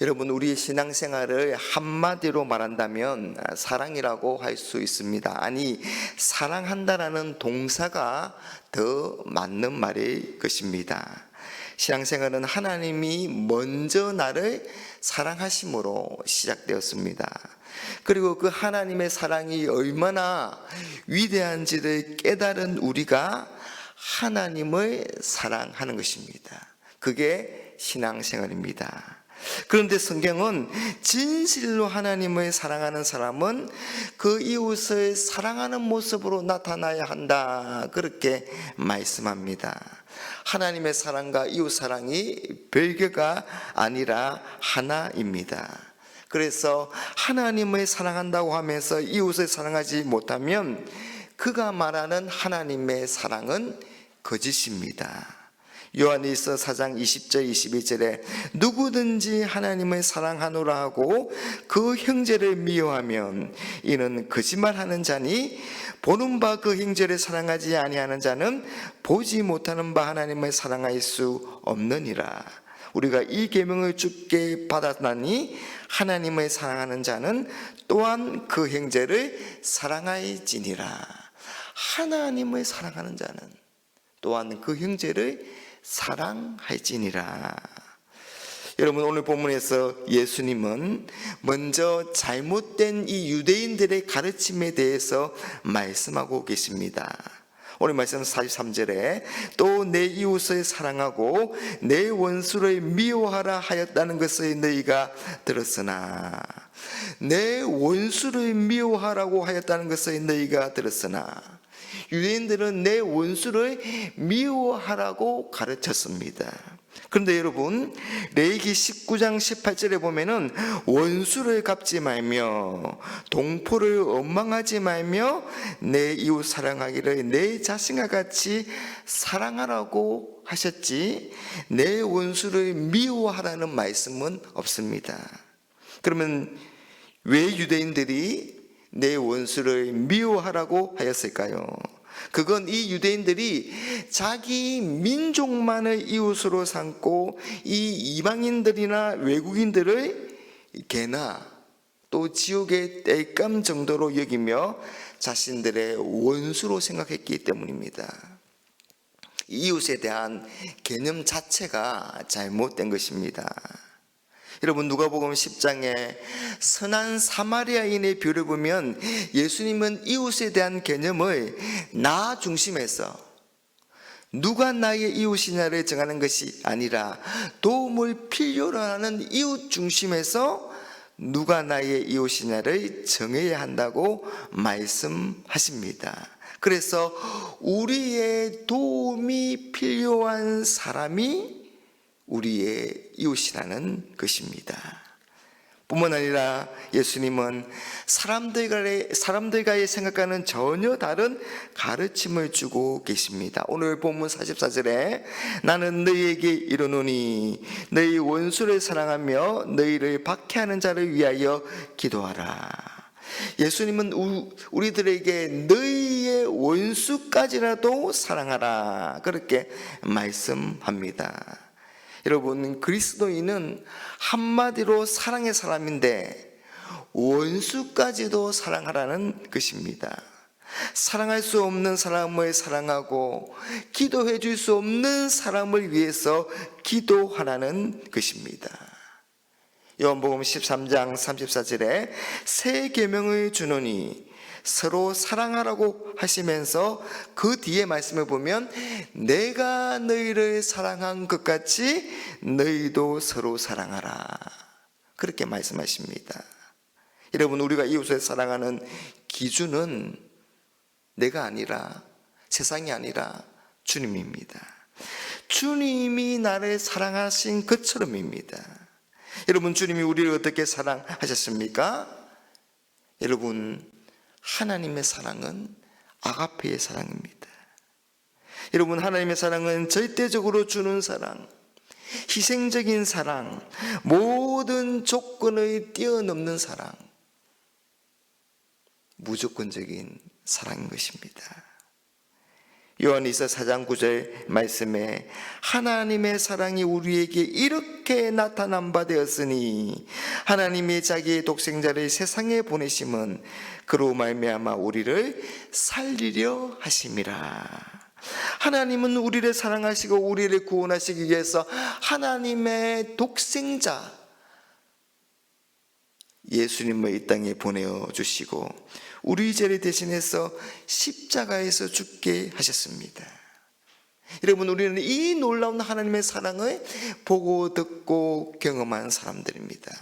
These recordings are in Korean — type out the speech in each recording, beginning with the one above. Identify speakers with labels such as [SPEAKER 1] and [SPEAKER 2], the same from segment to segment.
[SPEAKER 1] 여러분, 우리의 신앙생활을 한마디로 말한다면 사랑이라고 할 수 있습니다. 아니, 사랑한다라는 동사가 더 맞는 말일 것입니다. 신앙생활은 하나님이 먼저 나를 사랑하심으로 시작되었습니다. 그리고 그 하나님의 사랑이 얼마나 위대한지를 깨달은 우리가 하나님을 사랑하는 것입니다. 그게 신앙생활입니다. 그런데 성경은 진실로 하나님을 사랑하는 사람은 그 이웃을 사랑하는 모습으로 나타나야 한다, 그렇게 말씀합니다. 하나님의 사랑과 이웃 사랑이 별개가 아니라 하나입니다. 그래서 하나님을 사랑한다고 하면서 이웃을 사랑하지 못하면 그가 말하는 하나님의 사랑은 거짓입니다. 요한일서 4장 20절 21절에 누구든지 하나님을 사랑하노라 하고 그 형제를 미워하면 이는 거짓말하는 자니 보는 바 그 형제를 사랑하지 아니하는 자는 보지 못하는 바 하나님을 사랑할 수 없느니라. 우리가 이 계명을 주께 받았나니 하나님을 사랑하는 자는 또한 그 형제를 사랑할지니라. 하나님을 사랑하는 자는 또한 그 형제를 사랑할지니라. 여러분, 오늘 본문에서 예수님은 먼저 잘못된 이 유대인들의 가르침에 대해서 말씀하고 계십니다. 오늘 말씀 43절에 또 내 이웃을 사랑하고 내 원수를 미워하라 하였다는 것을 너희가 들었으나, 내 원수를 미워하라고 하였다는 것을 너희가 들었으나, 유대인들은 내 원수를 미워하라고 가르쳤습니다. 그런데 여러분, 레위기 19장 18절에 보면은 원수를 갚지 말며 동포를 원망하지 말며 내 이웃 사랑하기를 내 자신과 같이 사랑하라고 하셨지 내 원수를 미워하라는 말씀은 없습니다. 그러면 왜 유대인들이 내 원수를 미워하라고 하였을까요? 그건 이 유대인들이 자기 민족만을 이웃으로 삼고 이 이방인들이나 외국인들을 개나 또 지옥의 땔감 정도로 여기며 자신들의 원수로 생각했기 때문입니다. 이웃에 대한 개념 자체가 잘못된 것입니다. 여러분, 누가복음 10장에 선한 사마리아인의 비유를 보면 예수님은 이웃에 대한 개념을 나 중심에서 누가 나의 이웃이냐를 정하는 것이 아니라 도움을 필요로 하는 이웃 중심에서 누가 나의 이웃이냐를 정해야 한다고 말씀하십니다. 그래서 우리의 도움이 필요한 사람이 우리의 이웃이라는 것입니다. 뿐만 아니라 예수님은 사람들과의 생각과는 전혀 다른 가르침을 주고 계십니다. 오늘 본문 44절에 나는 너희에게 이르노니 너희 원수를 사랑하며 너희를 박해하는 자를 위하여 기도하라. 예수님은 우리들에게 너희의 원수까지라도 사랑하라, 그렇게 말씀합니다. 여러분, 그리스도인은 한마디로 사랑의 사람인데 원수까지도 사랑하라는 것입니다. 사랑할 수 없는 사람을 사랑하고 기도해 줄 수 없는 사람을 위해서 기도하라는 것입니다. 요한복음 13장 34절에 새 계명을 주노니 서로 사랑하라고 하시면서 그 뒤에 말씀을 보면 내가 너희를 사랑한 것 같이 너희도 서로 사랑하라, 그렇게 말씀하십니다. 여러분, 우리가 이웃을 사랑하는 기준은 내가 아니라, 세상이 아니라 주님입니다. 주님이 나를 사랑하신 것처럼입니다. 여러분, 주님이 우리를 어떻게 사랑하셨습니까? 여러분, 하나님의 사랑은 아가페의 사랑입니다. 여러분, 하나님의 사랑은 절대적으로 주는 사랑, 희생적인 사랑, 모든 조건을 뛰어넘는 사랑, 무조건적인 사랑인 것입니다. 요한일서 4장 9절 말씀에 하나님의 사랑이 우리에게 이렇게 나타난 바 되었으니 하나님이 자기의 독생자를 세상에 보내심은 그로 말미암아 우리를 살리려 하심이라. 하나님은 우리를 사랑하시고 우리를 구원하시기 위해서 하나님의 독생자 예수님을 이 땅에 보내주시고 우리 죄를 대신해서 십자가에서 죽게 하셨습니다. 여러분, 우리는 이 놀라운 하나님의 사랑을 보고 듣고 경험한 사람들입니다.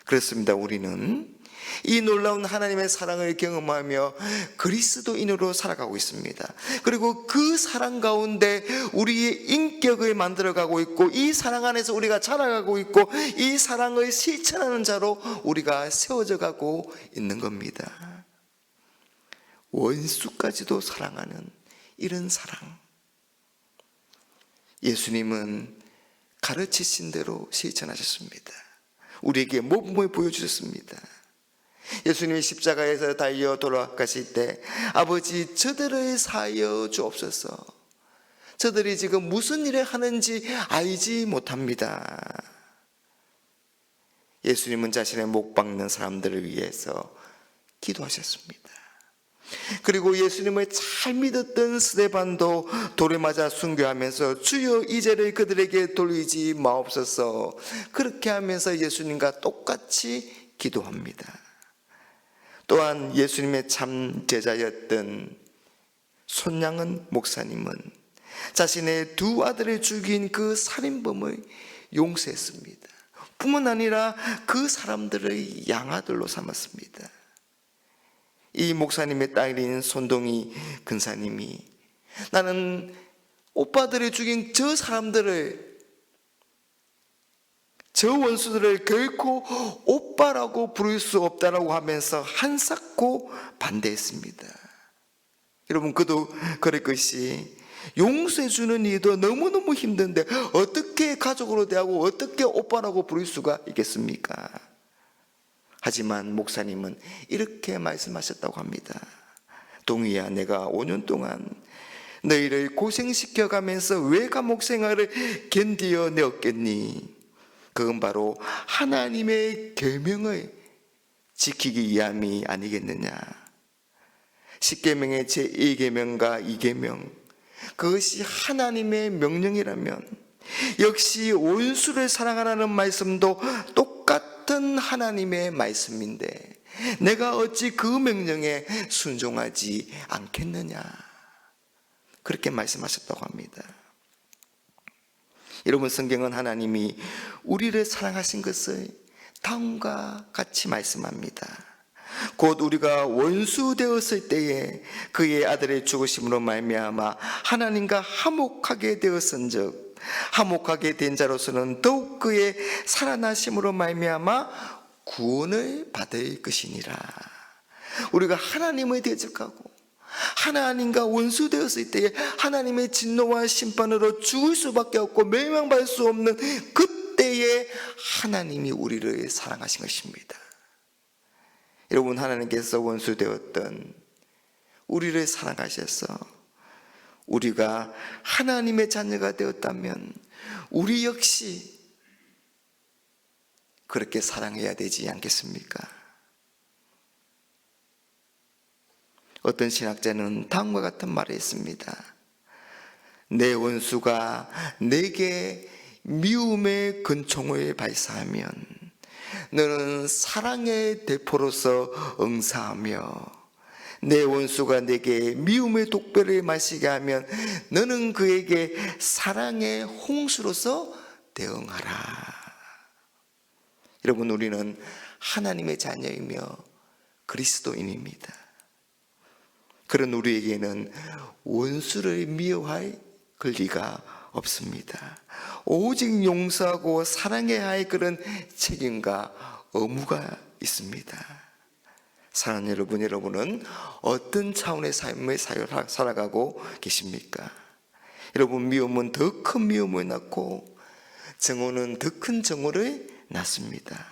[SPEAKER 1] 그렇습니다. 우리는 이 놀라운 하나님의 사랑을 경험하며 그리스도인으로 살아가고 있습니다. 그리고 그 사랑 가운데 우리의 인격을 만들어가고 있고, 이 사랑 안에서 우리가 자라가고 있고, 이 사랑을 실천하는 자로 우리가 세워져 가고 있는 겁니다. 원수까지도 사랑하는 이런 사랑, 예수님은 가르치신 대로 실천하셨습니다. 우리에게 모범을 보여주셨습니다. 예수님이 십자가에서 달려 돌아가실 때 아버지, 저들을 사하여 주옵소서. 저들이 지금 무슨 일을 하는지 알지 못합니다. 예수님은 자신의 목 박는 사람들을 위해서 기도하셨습니다. 그리고 예수님을 잘 믿었던 스데반도 돌에 맞아 순교하면서 주여 이 죄를 그들에게 돌리지 마옵소서, 그렇게 하면서 예수님과 똑같이 기도합니다. 또한 예수님의 참 제자였던 손양은 목사님은 자신의 두 아들을 죽인 그 살인범을 용서했습니다. 뿐만 아니라 그 사람들을 양아들로 삼았습니다. 이 목사님의 딸인 손동희 근사님이 나는 오빠들을 죽인 저 사람들을, 저 원수들을 결코 오빠라고 부를 수 없다라고 하면서 한사코 반대했습니다. 여러분, 그도 그럴 것이 용서해주는 일도 너무너무 힘든데 어떻게 가족으로 대하고 어떻게 오빠라고 부를 수가 있겠습니까? 하지만 목사님은 이렇게 말씀하셨다고 합니다. 동희야, 내가 5년 동안 너희를 고생시켜가면서 왜 감옥 생활을 견디어 내었겠니? 그건 바로 하나님의 계명을 지키기 위함이 아니겠느냐. 10계명의 제1계명과 2계명, 그것이 하나님의 명령이라면 역시 원수를 사랑하라는 말씀도 똑같은 하나님의 말씀인데 내가 어찌 그 명령에 순종하지 않겠느냐, 그렇게 말씀하셨다고 합니다. 여러분, 성경은 하나님이 우리를 사랑하신 것을 다음과 같이 말씀합니다. 곧 우리가 원수 되었을 때에 그의 아들의 죽으심으로 말미암아 하나님과 화목하게 되었은즉 화목하게 된 자로서는 더욱 그의 살아나심으로 말미암아 구원을 받을 것이니라. 우리가 하나님을 대적하고 하나님과 원수 되었을 때에 하나님의 진노와 심판으로 죽을 수밖에 없고 멸망받을 수 없는 그때에 하나님이 우리를 사랑하신 것입니다. 여러분, 하나님께서 원수 되었던 우리를 사랑하셔서 우리가 하나님의 자녀가 되었다면 우리 역시 그렇게 사랑해야 되지 않겠습니까? 어떤 신학자는 다음과 같은 말을 했습니다. 내 원수가 내게 미움의 근총을 발사하면 너는 사랑의 대포로서 응사하며 내 원수가 내게 미움의 독배를 마시게 하면 너는 그에게 사랑의 홍수로서 대응하라. 여러분, 우리는 하나님의 자녀이며 그리스도인입니다. 그런 우리에게는 원수를 미워할 권리가 없습니다. 오직 용서하고 사랑해야 할 그런 책임과 의무가 있습니다. 사랑하는 여러분, 여러분은 어떤 차원의 삶을 살아가고 계십니까? 여러분, 미움은 더 큰 미움을 낳고 정오는 더 큰 정오를 낳습니다.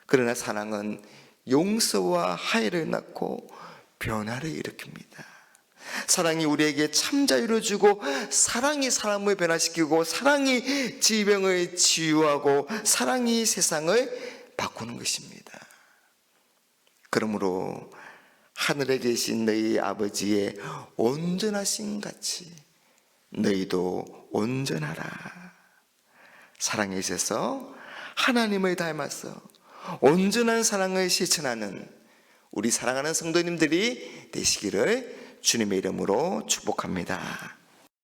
[SPEAKER 1] 그러나 사랑은 용서와 화해를 낳고 변화를 일으킵니다. 사랑이 우리에게 참 자유를 주고, 사랑이 사람을 변화시키고, 사랑이 질병을 치유하고, 사랑이 세상을 바꾸는 것입니다. 그러므로 하늘에 계신 너희 아버지의 온전하신 같이 너희도 온전하라. 사랑에 있어서 하나님을 닮아서 온전한 사랑을 실천하는 우리 사랑하는 성도님들이 되시기를 주님의 이름으로 축복합니다.